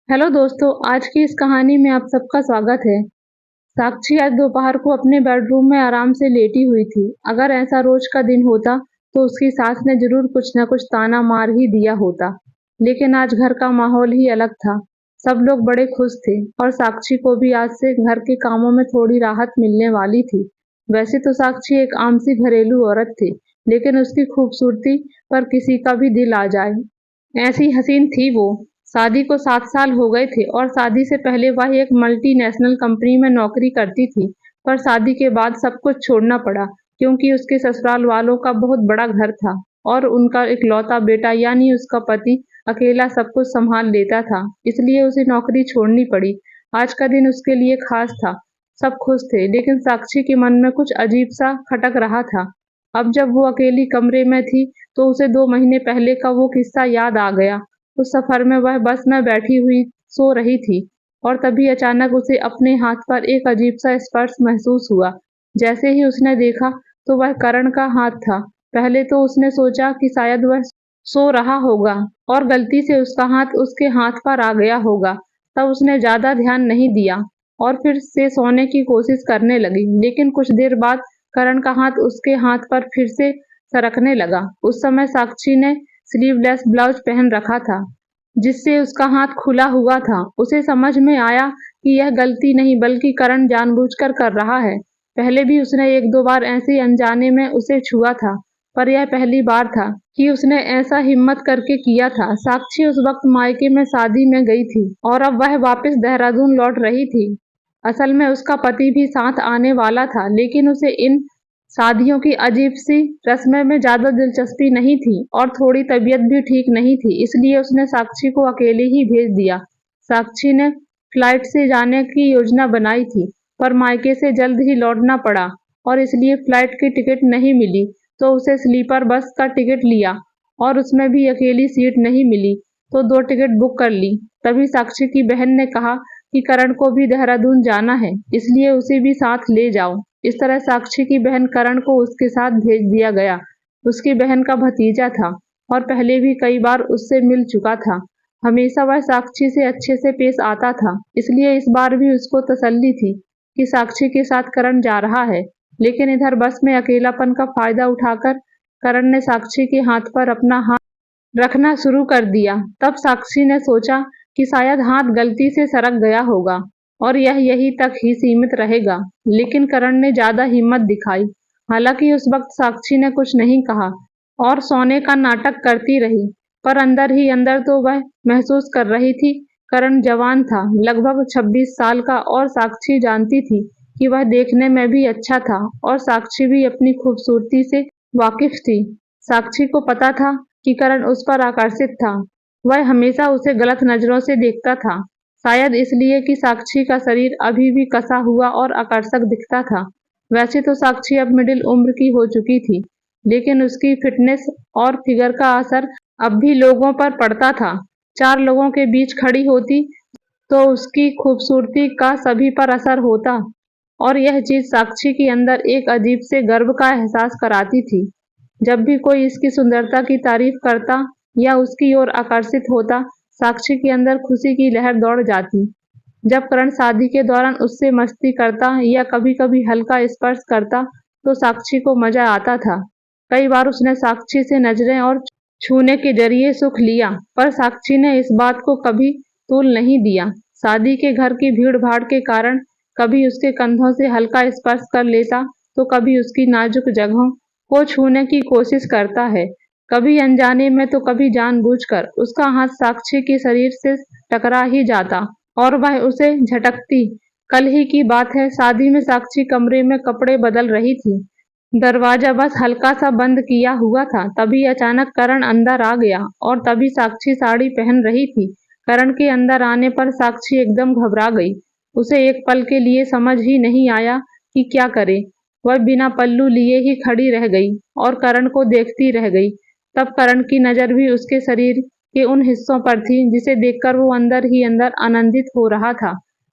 Hello दोस्तों, आज की इस कहानी में आप सबका स्वागत है। साक्षी आज दोपहर को अपने बेडरूम में आराम से लेटी हुई थी। अगर ऐसा रोज का दिन होता तो उसकी सास ने जरूर कुछ न कुछ ताना मार ही दिया होता। लेकिन आज घर का माहौल ही अलग था। सब लोग बड़े खुश थे और साक्षी को भी आज से घर के कामों में थोड़ी राहत मिलने वाली थी। वैसे तो साक्षी एक आम सी घरेलू औरत थी, लेकिन उसकी खूबसूरती पर किसी का भी दिल आ जाए, ऐसी हसीन थी वो। शादी को 7 साल हो गए थे और शादी से पहले वह एक मल्टीनेशनल कंपनी में नौकरी करती थी। पर शादी के बाद सब कुछ छोड़ना पड़ा, क्योंकि उसके ससुराल वालों का बहुत बड़ा घर था और उनका इकलौता बेटा यानी उसका पति अकेला सब कुछ संभाल लेता था, इसलिए उसे नौकरी छोड़नी पड़ी। आज का दिन उसके लिए खास था। सब खुश थे, लेकिन साक्षी के मन में कुछ अजीब सा खटक रहा था। अब जब वो अकेली कमरे में थी तो उसे 2 महीने पहले का वो किस्सा याद आ गया। उस सफर में वह बस में बैठी हुई सो रही थी और तभी अचानक उसे अपने हाथ पर एक अजीब सा स्पर्श महसूस हुआ। जैसे ही उसने देखा तो वह करण का हाथ था। पहले तो उसने सोचा कि शायद वह सो रहा होगा और गलती से उसका हाथ उसके हाथ पर आ गया होगा। तब उसने ज्यादा ध्यान नहीं दिया और फिर से सोने की कोशिश करने लगी, लेकिन कुछ देर बाद करण का हाथ उसके हाथ पर फिर से सरकने लगा। उस समय साक्षी ने स्लीवलेस ब्लाउज पहन रखा था, जिससे उसका हाथ खुला हुआ था। उसे समझ में आया कि यह गलती नहीं बल्कि करण जानबूझकर कर रहा है। पहले भी उसने एक दो बार ऐसे अनजाने में उसे छुआ था, पर यह पहली बार था कि उसने ऐसा हिम्मत करके किया था। साक्षी उस वक्त मायके में शादी में गई थी और अब वह वापस देहरादून लौट रही थी। असल में उसका पति भी साथ आने वाला था, लेकिन उसे इन शादियों की अजीब-सी रस्में में ज़्यादा दिलचस्पी नहीं थी और थोड़ी तबीयत भी ठीक नहीं थी, इसलिए उसने साक्षी को अकेले ही भेज दिया। साक्षी ने फ्लाइट से जाने की योजना बनाई थी, पर मायके से जल्द ही लौटना पड़ा और इसलिए फ्लाइट की टिकट नहीं मिली, तो उसे स्लीपर बस का टिकट लिया और उसमें भी अकेली सीट नहीं मिली, तो 2 टिकट बुक कर ली। तभी साक्षी की बहन ने कहा कि करण को भी देहरादून जाना है, इसलिए उसे भी साथ ले जाओ। इस तरह साक्षी की बहन करण को उसके साथ भेज दिया गया। उसकी बहन का भतीजा था और पहले भी कई बार उससे मिल चुका था। हमेशा वह साक्षी से अच्छे से पेश आता था, इसलिए इस बार भी उसको तसल्ली थी कि साक्षी के साथ करण जा रहा है। लेकिन इधर बस में अकेलापन का फायदा उठाकर करण ने साक्षी के हाथ पर अपना हाथ रखना शुरू कर दिया। तब साक्षी ने सोचा कि शायद हाथ गलती से सरक गया होगा और यह यहीं तक ही सीमित रहेगा, लेकिन करण ने ज्यादा हिम्मत दिखाई। हालांकि उस वक्त साक्षी ने कुछ नहीं कहा और सोने का नाटक करती रही, पर अंदर ही अंदर तो वह महसूस कर रही थी। करण जवान था, लगभग 26 साल का, और साक्षी जानती थी कि वह देखने में भी अच्छा था और साक्षी भी अपनी खूबसूरती से वाकिफ थी। साक्षी को पता था कि करण उस पर आकर्षित था। वह हमेशा उसे गलत नजरों से देखता था, शायद इसलिए कि साक्षी का शरीर अभी भी कसा हुआ और आकर्षक दिखता था। वैसे तो साक्षी अब मिडिल उम्र की हो चुकी थी, लेकिन उसकी फिटनेस और फिगर का असर अब भी लोगों पर पड़ता था। 4 लोगों के बीच खड़ी होती तो उसकी खूबसूरती का सभी पर असर होता और यह चीज साक्षी के अंदर एक अजीब से गर्व का एहसास कराती थी। जब भी कोई इसकी सुंदरता की तारीफ करता या उसकी ओर आकर्षित होता, साक्षी के अंदर खुशी की लहर दौड़ जाती। जब करण शादी के दौरान उससे मस्ती करता या कभी-कभी हल्का स्पर्श करता, तो साक्षी को मजा आता था। कई बार उसने साक्षी से नजरें और छूने के जरिए सुख लिया, पर साक्षी ने इस बात को कभी तूल नहीं दिया। शादी के घर की भीड़-भाड़ के कारण कभी उसके कंधों से हल्का स्पर्श कर लेता, तो कभी उसकी नाजुक जगहों को छूने की कोशिश करता है। कभी अनजाने में तो कभी जानबूझकर उसका हाथ साक्षी के शरीर से टकरा ही जाता और वह उसे झटकती। कल ही की बात है, शादी में साक्षी कमरे में कपड़े बदल रही थी। दरवाजा बस हल्का सा बंद किया हुआ था, तभी अचानक करण अंदर आ गया और तभी साक्षी साड़ी पहन रही थी। करण के अंदर आने पर साक्षी एकदम घबरा गई। उसे एक पल के लिए समझ ही नहीं आया कि क्या करे। वह बिना पल्लू लिए ही खड़ी रह गई और करण को देखती रह गई। तब करण की नजर भी उसके शरीर के उन हिस्सों पर थी जिसे देखकर वो अंदर ही अंदर आनंदित हो रहा था।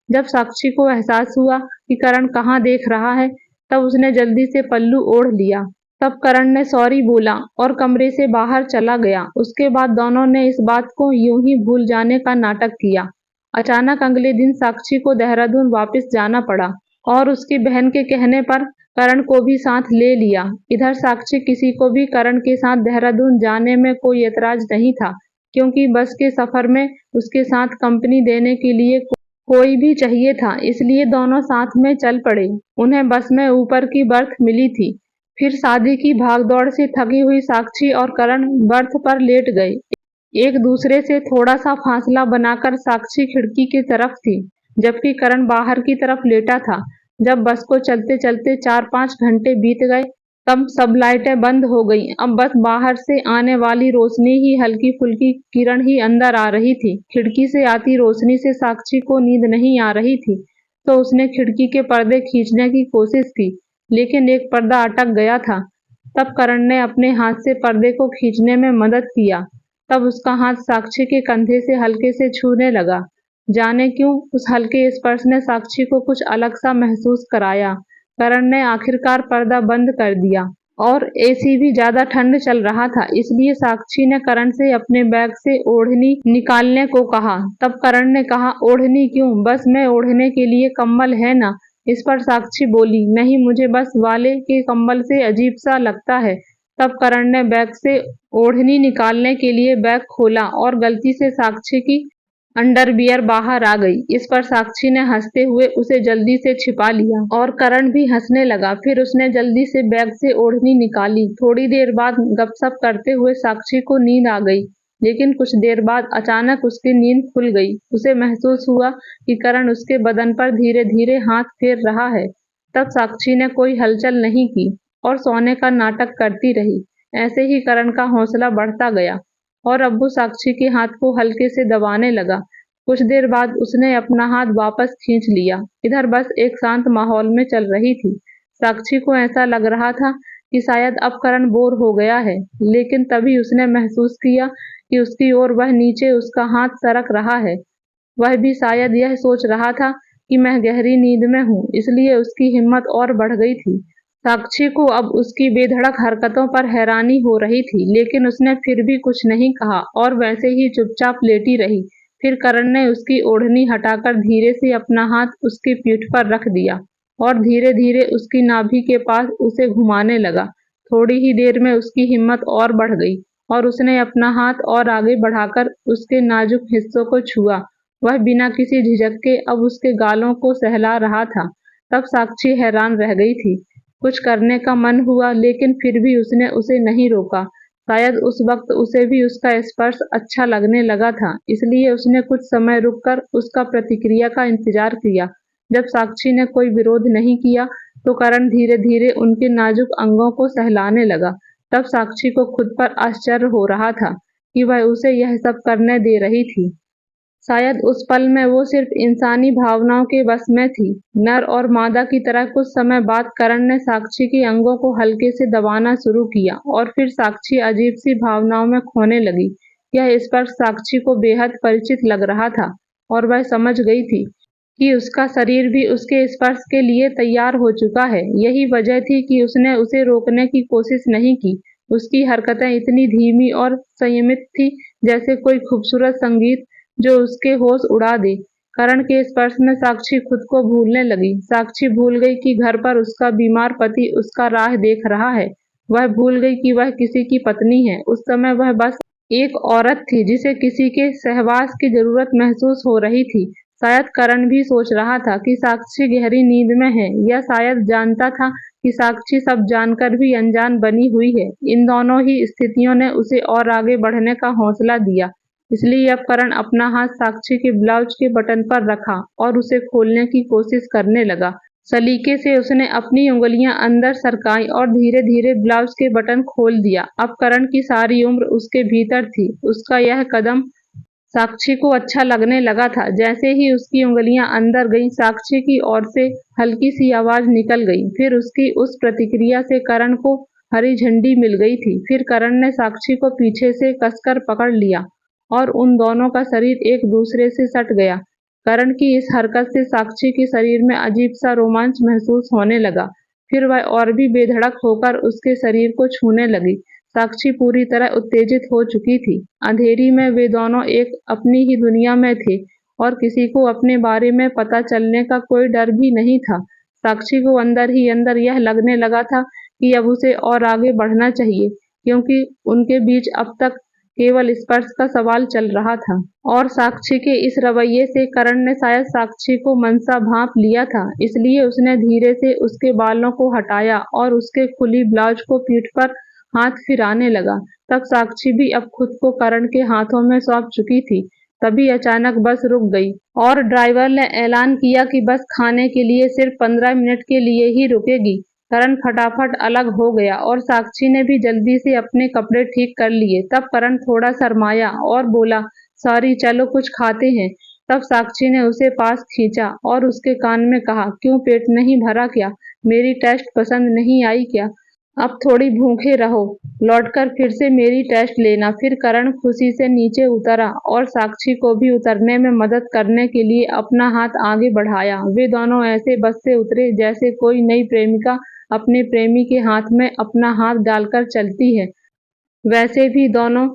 जब साक्षी को एहसास हुआ कि करण कहाँ देख रहा है, तब उसने जल्दी से पल्लू ओढ़ लिया। तब करण ने सॉरी बोला और कमरे से बाहर चला गया। उसके बाद दोनों ने इस बात को यूं ही भूल जाने का नाटक किया अचानक अगले दिन साक्षी को देहरादून वापस जाना पड़ा और उसकी बहन के कहने पर करण को भी साथ ले लिया। इधर साक्षी किसी को भी करण के साथ देहरादून जाने में कोई एतराज नहीं था, क्योंकि बस के सफर में उसके साथ कंपनी देने के लिए कोई भी चाहिए था, इसलिए दोनों साथ में चल पड़े। उन्हें बस में ऊपर की बर्थ मिली थी। फिर शादी की भागदौड़ से थकी हुई साक्षी और करण बर्थ पर लेट गए। एक दूसरे से थोड़ा सा फासला बनाकर साक्षी खिड़की की तरफ थी, जबकि करण बाहर की तरफ लेटा था। जब बस को चलते चलते 4-5 घंटे बीत गए, तब सब लाइटें बंद हो गईं। अब बस बाहर से आने वाली रोशनी ही, हल्की फुल्की किरण ही अंदर आ रही थी। खिड़की से आती रोशनी से साक्षी को नींद नहीं आ रही थी, तो उसने खिड़की के पर्दे खींचने की कोशिश की, लेकिन एक पर्दा अटक गया था। तब करण ने अपने हाथ से पर्दे को खींचने में मदद किया। तब उसका हाथ साक्षी के कंधे से हल्के से छूने लगा। जाने क्यों उस हल्के स्पर्श ने साक्षी को कुछ अलग सा महसूस कराया। करण ने आखिरकार पर्दा बंद कर दिया और एसी भी ज्यादा ठंड चल रहा था, इसलिए साक्षी ने करण से अपने बैग से ओढ़नी निकालने को कहा। तब करण ने कहा, ओढ़नी क्यों, बस में ओढ़ने के लिए कंबल है ना। इस पर साक्षी बोली, नहीं, मुझे बस वाले के कंबल से अजीब सा लगता है। तब करण ने बैग से ओढ़नी निकालने के लिए बैग खोला और गलती से साक्षी की अंडरवियर बाहर आ गई। इस पर साक्षी ने हंसते हुए उसे जल्दी से छिपा लिया और करण भी हंसने लगा। फिर उसने जल्दी से बैग से ओढ़नी निकाली। थोड़ी देर बाद गपशप करते हुए साक्षी को नींद आ गई, लेकिन कुछ देर बाद अचानक उसकी नींद खुल गई। उसे महसूस हुआ कि करण उसके बदन पर धीरे धीरे हाथ फेर रहा है। तब साक्षी ने कोई हलचल नहीं की और सोने का नाटक करती रही। ऐसे ही करण का हौसला बढ़ता गया और अब वो साक्षी के हाथ को हल्के से दबाने लगा। कुछ देर बाद उसने अपना हाथ वापस खींच लिया। इधर बस एक शांत माहौल में चल रही थी। साक्षी को ऐसा लग रहा था कि शायद अब करण बोर हो गया है, लेकिन तभी उसने महसूस किया कि उसकी ओर वह नीचे उसका हाथ सरक रहा है। वह भी शायद यह सोच रहा था कि मैं गहरी नींद में हूँ, इसलिए उसकी हिम्मत और बढ़ गई थी। साक्षी को अब उसकी बेधड़क हरकतों पर हैरानी हो रही थी, लेकिन उसने फिर भी कुछ नहीं कहा और वैसे ही चुपचाप लेटी रही। फिर करण ने उसकी ओढ़नी हटाकर धीरे से अपना हाथ उसकी पीठ पर रख दिया और धीरे धीरे उसकी नाभि के पास उसे घुमाने लगा। थोड़ी ही देर में उसकी हिम्मत और बढ़ गई और उसने अपना हाथ और आगे बढ़ाकर उसके नाजुक हिस्सों को छुआ। वह बिना किसी झिझक के अब उसके गालों को सहला रहा था। तब साक्षी हैरान रह गई थी। कुछ करने का मन हुआ, लेकिन फिर भी उसने उसे नहीं रोका। शायद उस वक्त उसे भी उसका स्पर्श अच्छा लगने लगा था, इसलिए उसने कुछ समय रुककर उसका प्रतिक्रिया का इंतजार किया। जब साक्षी ने कोई विरोध नहीं किया, तो करण धीरे धीरे उनके नाजुक अंगों को सहलाने लगा। तब साक्षी को खुद पर आश्चर्य हो रहा था कि वह उसे यह सब करने दे रही थी। शायद उस पल में वो सिर्फ इंसानी भावनाओं के वश में थी। नर और मादा की तरह कुछ समय बाद करण ने साक्षी के अंगों को हल्के से दबाना शुरू किया और फिर साक्षी अजीब सी भावनाओं में खोने लगी। यह स्पर्श साक्षी को बेहद परिचित लग रहा था और वह समझ गई थी कि उसका शरीर भी उसके स्पर्श के लिए तैयार हो चुका है। यही वजह थी कि उसने उसे रोकने की कोशिश नहीं की। उसकी हरकतें इतनी धीमी और संयमित थी, जैसे कोई खूबसूरत संगीत जो उसके होश उड़ा दे। करण के स्पर्श में साक्षी खुद को भूलने लगी। साक्षी भूल गई कि घर पर उसका बीमार पति उसका राह देख रहा है। वह भूल गई कि वह किसी की पत्नी है। उस समय वह बस एक औरत थी जिसे किसी के सहवास की जरूरत महसूस हो रही थी। शायद करण भी सोच रहा था कि साक्षी गहरी नींद में है, या शायद जानता था कि साक्षी सब जानकर भी अनजान बनी हुई है। इन दोनों ही स्थितियों ने उसे और आगे बढ़ने का हौसला दिया। इसलिए अब करण अपना हाथ साक्षी के ब्लाउज के बटन पर रखा और उसे खोलने की कोशिश करने लगा। सलीके से उसने अपनी उंगलियां अंदर सरकाई और धीरे धीरे ब्लाउज के बटन खोल दिया। अब करण की सारी उम्र उसके भीतर थी। उसका यह कदम साक्षी को अच्छा लगने लगा था। जैसे ही उसकी उंगलियां अंदर गईं, साक्षी की ओर से हल्की सी आवाज निकल गई। फिर उसकी उस प्रतिक्रिया से करण को हरी झंडी मिल गई थी। फिर करण ने साक्षी को पीछे से कसकर पकड़ लिया और उन दोनों का शरीर एक दूसरे से सट गया। करण की इस हरकत से साक्षी के शरीर में अजीब सा रोमांच महसूस होने लगा। फिर वह और भी बेधड़क होकर उसके शरीर को छूने लगी। साक्षी पूरी तरह उत्तेजित हो चुकी थी। अंधेरी में वे दोनों एक अपनी ही दुनिया में थे और किसी को अपने बारे में पता चलने का कोई डर भी नहीं था। साक्षी को अंदर ही अंदर यह लगने लगा था कि अब उसे और आगे बढ़ना चाहिए, क्योंकि उनके बीच अब तक केवल स्पर्श का सवाल चल रहा था। और साक्षी के इस रवैये से करण ने शायद साक्षी को मनसा भांप लिया था, इसलिए उसने धीरे से उसके बालों को हटाया और उसके खुली ब्लाउज को पीठ पर हाथ फिराने लगा। तब साक्षी भी अब खुद को करण के हाथों में सौंप चुकी थी। तभी अचानक बस रुक गई और ड्राइवर ने ऐलान किया कि बस खाने के लिए सिर्फ 15 मिनट के लिए ही रुकेगी। करण फटाफट अलग हो गया और साक्षी ने भी जल्दी से अपने कपड़े ठीक कर लिए। तब करण थोड़ा शर्माया और बोला, सॉरी, चलो कुछ खाते हैं। तब साक्षी ने उसे पास खींचा और उसके कान में कहा, क्यों, पेट नहीं भरा क्या? मेरी टेस्ट पसंद नहीं आई क्या? अब थोड़ी भूखे रहो, लौटकर फिर से मेरी टेस्ट लेना। फिर करण खुशी से नीचे उतरा और साक्षी को भी उतरने में मदद करने के लिए अपना हाथ आगे बढ़ाया। वे दोनों ऐसे बस से उतरे जैसे कोई नई प्रेमिका अपने प्रेमी के हाथ में अपना हाथ डालकर चलती है। वैसे भी दोनों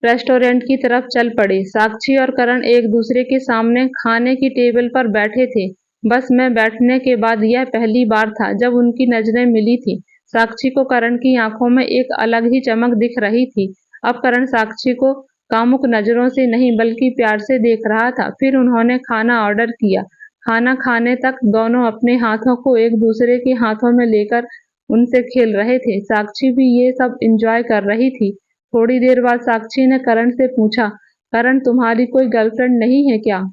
रेस्टोरेंट की तरफ चल पड़े। साक्षी और करण एक दूसरे के सामने खाने की टेबल पर बैठे थे। बस में बैठने के बाद यह पहली बार था जब उनकी नजरें मिली थी। साक्षी को करण की आंखों में एक अलग ही चमक दिख रही थी। अब करण साक्षी को कामुक नजरों से नहीं बल्कि प्यार से देख रहा था। फिर उन्होंने खाना ऑर्डर किया। खाना खाने तक दोनों अपने हाथों को एक दूसरे के हाथों में लेकर उनसे खेल रहे थे। साक्षी भी ये सब एंजॉय कर रही थी। थोड़ी देर बाद साक्षी ने करण से पूछा, करण, तुम्हारी कोई गर्लफ्रेंड नहीं है क्या?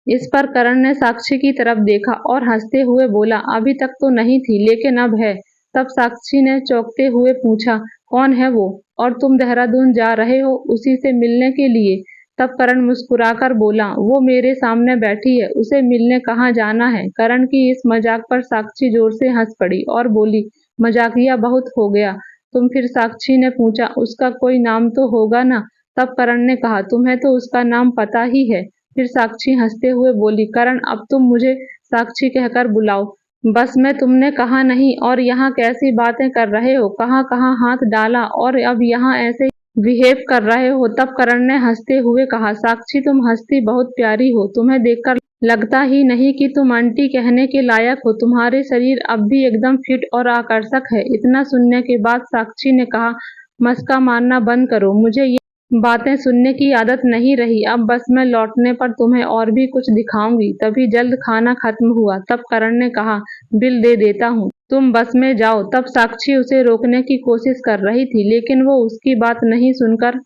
इस पर करण ने साक्षी की तरफ देखा और हंसते हुए बोला, अभी तक तो नहीं थी, लेकिन अब है। तब साक्षी ने चौंकते हुए पूछा, कौन है वो? और तुम देहरादून जा रहे हो उसी से मिलने के लिए? तब करण मुस्कुराकर बोला, वो मेरे सामने बैठी है, उसे मिलने कहाँ जाना है? करण की इस मजाक पर साक्षी जोर से हंस पड़ी और बोली, मजाकिया बहुत हो गया तुम। फिर साक्षी ने पूछा, उसका कोई नाम तो होगा ना? तब करण ने कहा, तुम्हें तो उसका नाम पता ही है। फिर साक्षी हंसते हुए बोली, करण, अब तुम मुझे साक्षी कहकर बुलाओ। बस में तुमने कहा नहीं और यहाँ कैसी बातें कर रहे हो? कहाँ कहाँ हाथ डाला और अब यहाँ ऐसे बिहेव कर रहे हो? तब करण ने हंसते हुए कहा, साक्षी, तुम हंसती बहुत प्यारी हो। तुम्हें देखकर लगता ही नहीं कि तुम आंटी कहने के लायक हो। तुम्हारे शरीर अब भी एकदम फिट और आकर्षक है। इतना सुनने के बाद साक्षी ने कहा, मस्का मारना बंद करो, मुझे ये बातें सुनने की आदत नहीं रही। अब बस में लौटने पर तुम्हें और भी कुछ दिखाऊंगी। तभी जल्द खाना खत्म हुआ। तब करण ने कहा, बिल दे देता हूँ, तुम बस में जाओ। तब साक्षी उसे रोकने की कोशिश कर रही थी, लेकिन वो उसकी बात नहीं सुनकर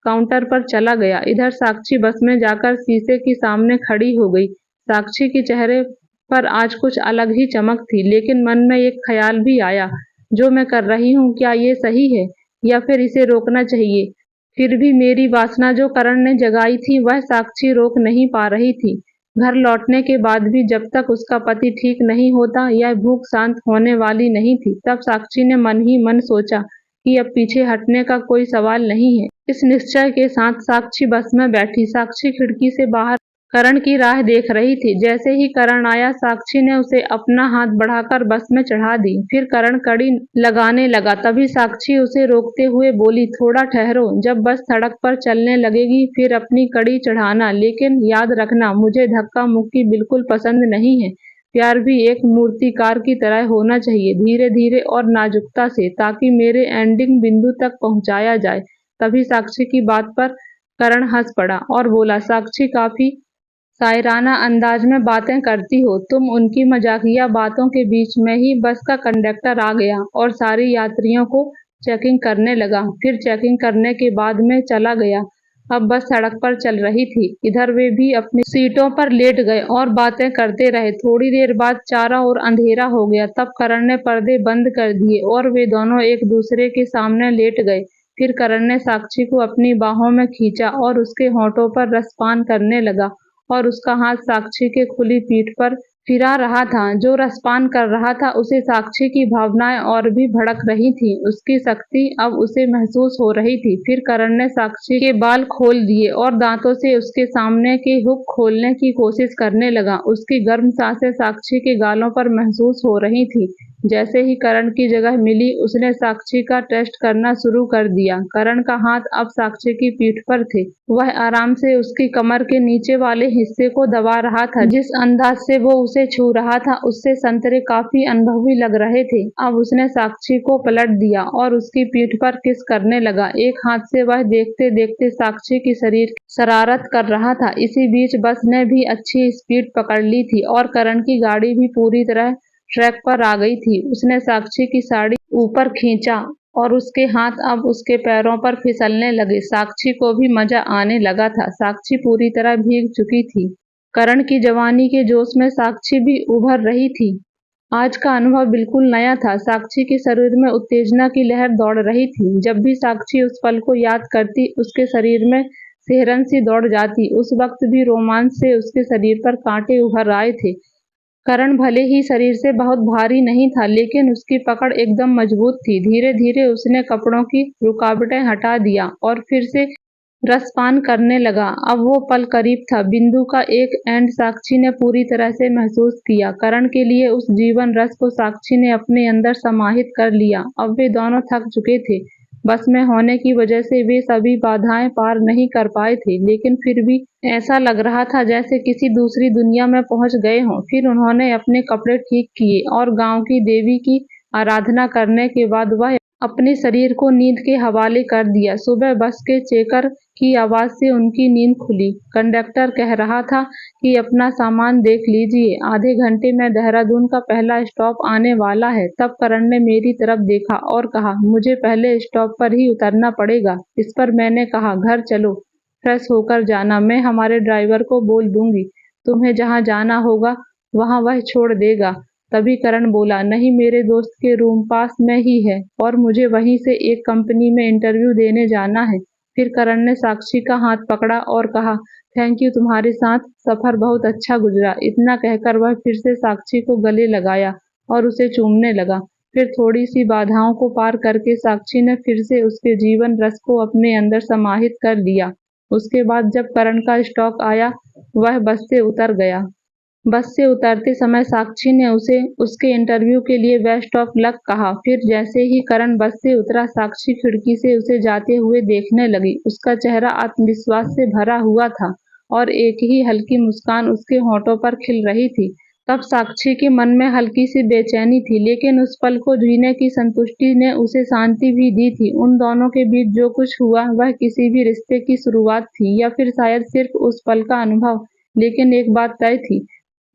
काउंटर पर चला गया। इधर साक्षी बस में जाकर शीशे के सामने खड़ी हो गई। साक्षी के चेहरे पर आज कुछ अलग ही चमक थी, लेकिन मन में एक ख्याल भी आया, जो मैं कर रही हूँ क्या ये सही है या फिर इसे रोकना चाहिए? फिर भी मेरी वासना जो करण ने जगाई थी वह साक्षी रोक नहीं पा रही थी। घर लौटने के बाद भी जब तक उसका पति ठीक नहीं होता यह भूख शांत होने वाली नहीं थी। तब साक्षी ने मन ही मन सोचा कि अब पीछे हटने का कोई सवाल नहीं है। इस निश्चय के साथ साक्षी बस में बैठी। साक्षी खिड़की से बाहर करण की राह देख रही थी। जैसे ही करण आया साक्षी ने उसे अपना हाथ बढ़ाकर बस में चढ़ा दी। फिर करण कड़ी लगाने लगा। तभी साक्षी उसे रोकते हुए बोली, थोड़ा ठहरो, जब बस सड़क पर चलने लगेगी फिर अपनी कड़ी चढ़ाना, लेकिन याद रखना मुझे धक्का मुक्की बिल्कुल पसंद नहीं है। प्यार भी एक मूर्तिकार की तरह होना चाहिए, धीरे धीरे और नाजुकता से, ताकि मेरे एंडिंग बिंदु तक पहुंचाया जाए। तभी साक्षी की बात पर करण हंस पड़ा और बोला, साक्षी, काफी शायराना अंदाज में बातें करती हो तुम। उनकी मजाकिया बातों के बीच में ही बस का कंडक्टर आ गया और सारी यात्रियों को चेकिंग करने लगा। फिर चेकिंग करने के बाद में चला गया। अब बस सड़क पर चल रही थी। इधर वे भी अपनी सीटों पर लेट गए और बातें करते रहे। थोड़ी देर बाद चारों ओर अंधेरा हो गया। तब करण ने पर्दे बंद कर दिए और वे दोनों एक दूसरे के सामने लेट गए। फिर करण ने साक्षी को अपनी बाहों में खींचा और उसके होठों पर रसपान करने लगा और उसका हाथ साक्षी के खुली पीठ पर फिरा रहा था। जो रसपान कर रहा था उसे साक्षी की भावनाएं और भी भड़क रही थीं। उसकी शक्ति अब उसे महसूस हो रही थी। फिर करण ने साक्षी के बाल खोल दिए और दांतों से उसके सामने के हुक खोलने की कोशिश करने लगा। उसकी गर्म सांसें साक्षी के गालों पर महसूस हो रही थी। जैसे ही करण की जगह मिली उसने साक्षी का टेस्ट करना शुरू कर दिया। करण का हाथ अब साक्षी की पीठ पर थे। वह आराम से उसकी कमर के नीचे वाले हिस्से को दबा रहा था। जिस अंदाज से वो उसे छू रहा था उससे संतरे काफी अनुभवी लग रहे थे। अब उसने साक्षी को पलट दिया और उसकी पीठ पर किस करने लगा। एक हाथ से वह देखते देखते साक्षी की शरीर शरारत कर रहा था। इसी बीच बस ने भी अच्छी स्पीड पकड़ ली थी और करण की गाड़ी भी पूरी तरह ट्रैक पर आ गई थी। उसने साक्षी की साड़ी ऊपर खींचा और उसके हाथ अब उसके पैरों पर फिसलने लगे। साक्षी को भी मजा आने लगा था। साक्षी पूरी तरह भीग चुकी थी। करण की जवानी के जोश में साक्षी भी उभर रही थी। आज का अनुभव बिल्कुल नया था। साक्षी के शरीर में उत्तेजना की लहर दौड़ रही थी। जब भी साक्षी उस पल को याद करती उसके शरीर में सिहरन सी दौड़ जाती। उस वक्त भी रोमांच से उसके शरीर पर कांटे उभर आए थे। करण भले ही शरीर से बहुत भारी नहीं था लेकिन उसकी पकड़ एकदम मजबूत थी। धीरे धीरे उसने कपड़ों की रुकावटें हटा दिया और फिर से रसपान करने लगा। अब वो पल करीब था। बिंदु का एक एंड साक्षी ने पूरी तरह से महसूस किया। करण के लिए उस जीवन रस को साक्षी ने अपने अंदर समाहित कर लिया। अब वे दोनों थक चुके थे। बस में होने की वजह से वे सभी बाधाएं पार नहीं कर पाए थे लेकिन फिर भी ऐसा लग रहा था जैसे किसी दूसरी दुनिया में पहुंच गए हों। फिर उन्होंने अपने कपड़े ठीक किए और गांव की देवी की आराधना करने के बाद वह अपने शरीर को नींद के हवाले कर दिया। सुबह बस के चेकर की आवाज से उनकी नींद खुली। कंडक्टर कह रहा था कि अपना सामान देख लीजिए, आधे घंटे में देहरादून का पहला स्टॉप आने वाला है। तब करण ने मेरी तरफ देखा और कहा, मुझे पहले स्टॉप पर ही उतरना पड़ेगा। इस पर मैंने कहा, घर चलो, फ्रेश होकर जाना, मैं हमारे ड्राइवर को बोल दूंगी, तुम्हें जहाँ जाना होगा वहाँ वह छोड़ देगा। तभी करण बोला, नहीं, मेरे दोस्त के रूम पास में ही है और मुझे वहीं से एक कंपनी में इंटरव्यू देने जाना है। फिर करण ने साक्षी का हाथ पकड़ा और कहा, थैंक यू, तुम्हारे साथ सफर बहुत अच्छा गुजरा। इतना कहकर वह फिर से साक्षी को गले लगाया और उसे चूमने लगा। फिर थोड़ी सी बाधाओं को पार करके साक्षी ने फिर से उसके जीवन रस को अपने अंदर समाहित कर लिया। उसके बाद जब करण का स्टॉप आया वह बस से उतर गया। बस से उतरते समय साक्षी ने उसे उसके इंटरव्यू के लिए बेस्ट ऑफ लक कहा। फिर जैसे ही करण बस से उतरा साक्षी खिड़की से उसे जाते हुए देखने लगी। उसका चेहरा आत्मविश्वास से भरा हुआ था और एक ही हल्की मुस्कान उसके होठों पर खिल रही थी। तब साक्षी के मन में हल्की सी बेचैनी थी लेकिन उस पल को जीने की संतुष्टि ने उसे शांति भी दी थी। उन दोनों के बीच जो कुछ हुआ वह किसी भी रिश्ते की शुरुआत थी या फिर शायद सिर्फ उस पल का अनुभव, लेकिन एक बात तय थी,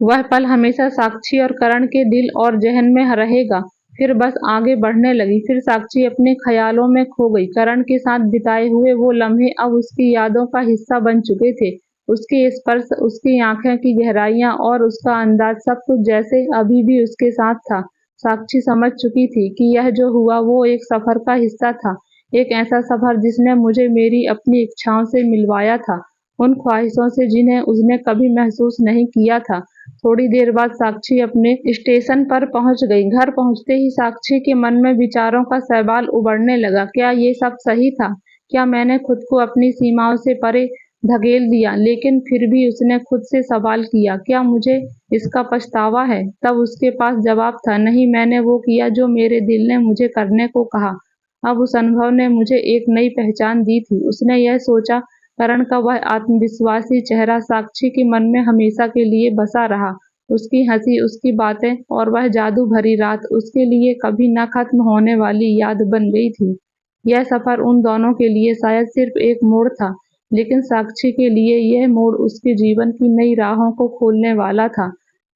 वह पल हमेशा साक्षी और करण के दिल और जहन में रहेगा। फिर बस आगे बढ़ने लगी। फिर साक्षी अपने ख्यालों में खो गई। करण के साथ बिताए हुए वो लम्हे अब उसकी यादों का हिस्सा बन चुके थे। उसके स्पर्श, उसकी आंखें की गहराइयां और उसका अंदाज, सब कुछ जैसे अभी भी उसके साथ था। साक्षी समझ चुकी थी कि यह जो हुआ वो एक सफर का हिस्सा था, एक ऐसा सफर जिसने मुझे मेरी अपनी इच्छाओं से मिलवाया था, उन ख्वाहिशों से जिन्हें उसने कभी महसूस नहीं किया था। थोड़ी देर बाद साक्षी अपने स्टेशन पर पहुंच गई। घर पहुंचते ही साक्षी के मन में विचारों का सैलाब उमड़ने लगा। क्या ये सब सही था? क्या मैंने खुद को अपनी सीमाओं से परे धकेल दिया? लेकिन फिर भी उसने खुद से सवाल किया, क्या मुझे इसका पछतावा है? तब उसके पास जवाब था, नहीं, मैंने वो किया जो मेरे दिल ने मुझे करने को कहा। अब उस अनुभव ने मुझे एक नई पहचान दी थी। उसने यह सोचा, करण का वह आत्मविश्वासी चेहरा साक्षी के मन में हमेशा के लिए बसा रहा। उसकी हंसी, उसकी बातें और वह जादू भरी रात उसके लिए कभी न खत्म होने वाली याद बन गई थी। यह सफर उन दोनों के लिए शायद सिर्फ एक मोड़ था, लेकिन साक्षी के लिए यह मोड़ उसके जीवन की नई राहों को खोलने वाला था।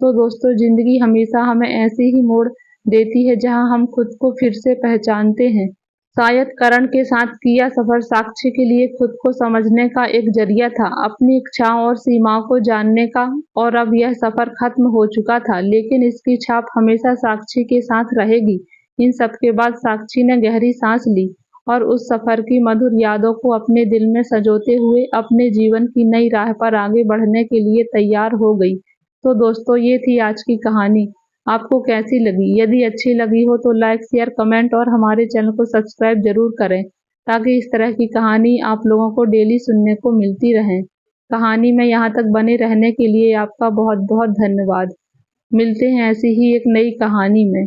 तो दोस्तों, जिंदगी हमेशा हमें ऐसे ही मोड़ देती है जहां हम खुद को फिर से पहचानते हैं। शायद करण के साथ किया सफर साक्षी के लिए खुद को समझने का एक जरिया था, अपनी इच्छाओं और सीमाओं को जानने का। और अब यह सफर खत्म हो चुका था लेकिन इसकी छाप हमेशा साक्षी के साथ रहेगी। इन सब के बाद साक्षी ने गहरी सांस ली और उस सफर की मधुर यादों को अपने दिल में संजोते हुए अपने जीवन की नई राह पर आगे बढ़ने के लिए तैयार हो गई। तो दोस्तों, ये थी आज की कहानी। आपको कैसी लगी? यदि अच्छी लगी हो तो लाइक, शेयर, कमेंट और हमारे चैनल को सब्सक्राइब जरूर करें ताकि इस तरह की कहानी आप लोगों को डेली सुनने को मिलती रहे। कहानी में यहाँ तक बने रहने के लिए आपका बहुत बहुत धन्यवाद। मिलते हैं ऐसी ही एक नई कहानी में।